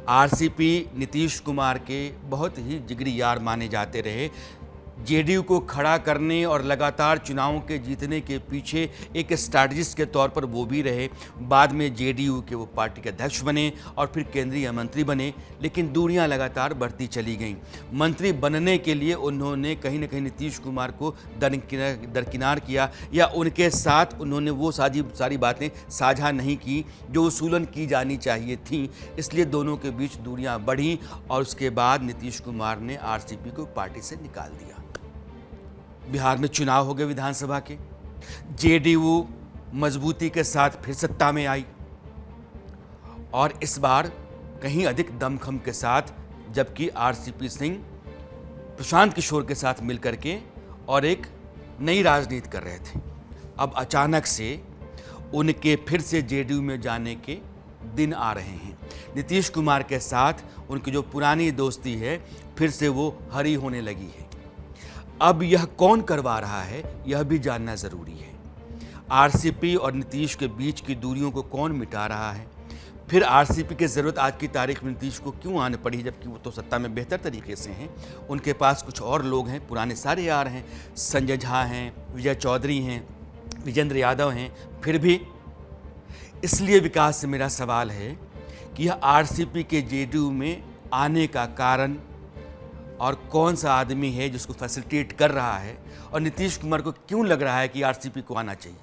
RCP Nitish Kumar के बहुत ही जिगरी यार माने जाते रहे। जेडीयू को खड़ा करने और लगातार चुनावों के जीतने के पीछे एक स्ट्रैटेजिस्ट के तौर पर वो भी रहे। बाद में जेडीयू के वो पार्टी के अध्यक्ष बने और फिर केंद्रीय मंत्री बने, लेकिन दूरियां लगातार बढ़ती चली गईं। मंत्री बनने के लिए उन्होंने कहीं ना कहीं नीतीश कुमार को दरकिनार किया या उनके साथ उन्होंने वो सारी बातें साझा नहीं की जो उसूलन की जानी चाहिए थी। इसलिए दोनों के बीच दूरियां बढ़ी और उसके बाद नीतीश कुमार ने आरसीपी को पार्टी से निकाल दिया। बिहार में चुनाव हो गए विधानसभा के, जेडीयू मजबूती के साथ फिर सत्ता में आई और इस बार कहीं अधिक दमखम के साथ, जबकि आरसीपी सिंह प्रशांत किशोर के साथ मिलकर के और एक नई राजनीति कर रहे थे। अब अचानक से उनके फिर से जेडीयू में जाने के दिन आ रहे हैं। नीतीश कुमार के साथ उनकी जो पुरानी दोस्ती है फिर से वो हरी होने लगी है। अब यह कौन करवा रहा है यह भी जानना जरूरी है। आरसीपी और नीतीश के बीच की दूरियों को कौन मिटा रहा है? फिर आरसीपी की ज़रूरत आज की तारीख में नीतीश को क्यों आने पड़ी, जबकि वो तो सत्ता में बेहतर तरीके से हैं। उनके पास कुछ और लोग हैं, पुराने सारे यार हैं, संजय झा हैं, विजय चौधरी हैं, विजेंद्र यादव हैं। फिर भी इसलिए विकास से मेरा सवाल है कि यह आरसीपी के जेडीयू में आने का कारण और कौन सा आदमी है जिसको फैसिलिटेट कर रहा है, और नीतीश कुमार को क्यों लग रहा है कि आरसीपी को आना चाहिए?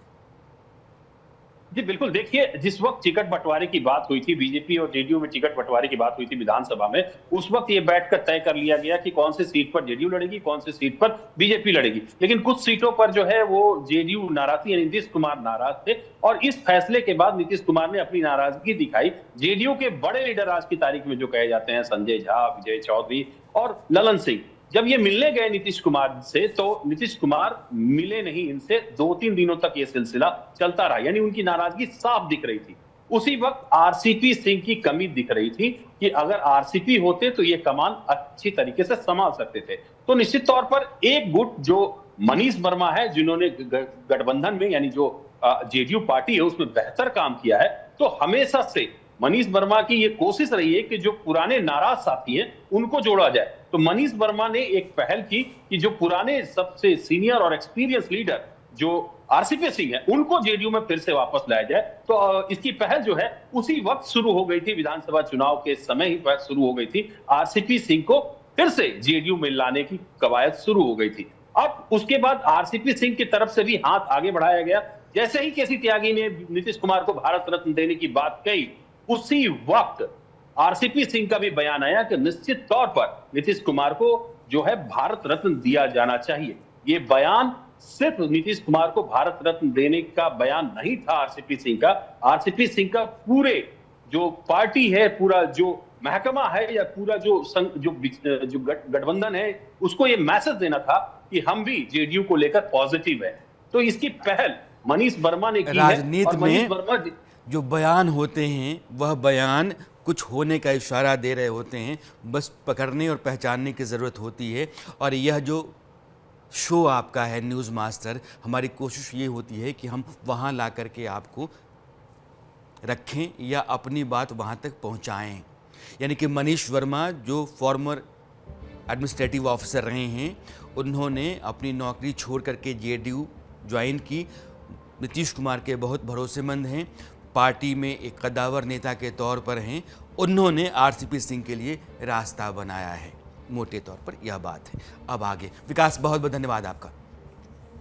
जी बिल्कुल, देखिए, जिस वक्त टिकट बंटवारे की बात हुई थी, बीजेपी और जेडीयू में टिकट बंटवारे की बात हुई थी विधानसभा में, उस वक्त ये बैठकर तय कर लिया गया कि कौन सी सीट पर जेडीयू लड़ेगी, कौन सी सीट पर बीजेपी लड़ेगी। लेकिन कुछ सीटों पर जो है वो जेडीयू नाराज थी, यानी नीतीश कुमार नाराज थे, और इस फैसले के बाद नीतीश कुमार ने अपनी नाराजगी दिखाई। जेडीयू के बड़े लीडर आज की तारीख में जो कहे जाते हैं, संजय झा, विजय चौधरी और ललन सिंह, जब ये मिलने गए नीतीश कुमार से, तो नीतीश कुमार मिले नहीं इनसे। 2-3 दिनों तक ये सिलसिला चलता रहा, यानी उनकी नाराजगी साफ दिख रही थी। उसी वक्त आरसीपी सिंह की कमी दिख रही थी कि अगर आरसीपी होते तो ये कमान अच्छी तरीके से संभाल सकते थे। तो निश्चित तौर पर एक गुट जो मनीष वर्मा है, जिन्होंने गठबंधन में, यानी जो जेडीयू पार्टी है, उसमें बेहतर काम किया है, तो हमेशा से मनीष वर्मा की ये कोशिश रही है कि जो पुराने नाराज साथी हैं उनको जोड़ा जाए। तो मनीष वर्मा ने एक पहल की कि जो पुराने सबसे सीनियर और एक्सपीरियंस लीडर जो आरसीपी सिंह है, उनको जेडीयू में फिर से वापस लाया जाए। तो इसकी पहल जो है उसी वक्त शुरू हो गई थी, विधानसभा चुनाव के समय ही शुरू हो गई थी। आरसीपी सिंह को फिर से जेडीयू में लाने की कवायद शुरू हो गई थी। अब उसके बाद आरसीपी सिंह की तरफ से भी हाथ आगे बढ़ाया गया। जैसे ही केसी त्यागी ने नीतीश कुमार को भारत रत्न देने की बात कही, उसी वक्त आरसीपी सिंह का भी बयान आया कि निश्चित तौर पर नीतीश कुमार को जो है भारत रत्न दिया जाना चाहिए। ये बयान सिर्फ नीतीश कुमार को भारत रत्न देने का बयान नहीं था आरसीपी सिंह का। आरसीपी सिंह का पूरे जो पार्टी है, पूरा जो महकमा है, या पूरा जो गठबंधन है, उसको ये मैसेज देना था कि हम भी जेडीयू को लेकर पॉजिटिव है। तो इसकी पहल मनीष वर्मा ने की है। राजनीति में जो बयान होते हैं वह बयान कुछ होने का इशारा दे रहे होते हैं, बस पकड़ने और पहचानने की ज़रूरत होती है। और यह जो शो आपका है न्यूज़ मास्टर, हमारी कोशिश ये होती है कि हम वहाँ ला कर के आपको रखें या अपनी बात वहाँ तक पहुँचाएं। यानी कि मनीष वर्मा जो फॉर्मर एडमिनिस्ट्रेटिव ऑफिसर रहे हैं, उन्होंने अपनी नौकरी छोड़ करके जेडीयू ज्वाइन की। नीतीश कुमार के बहुत भरोसेमंद हैं, पार्टी में एक कद्दावर नेता के तौर पर हैं। उन्होंने आरसीपी सिंह के लिए रास्ता बनाया है, मोटे तौर पर यह बात है। अब आगे विकास, बहुत बहुत धन्यवाद आपका।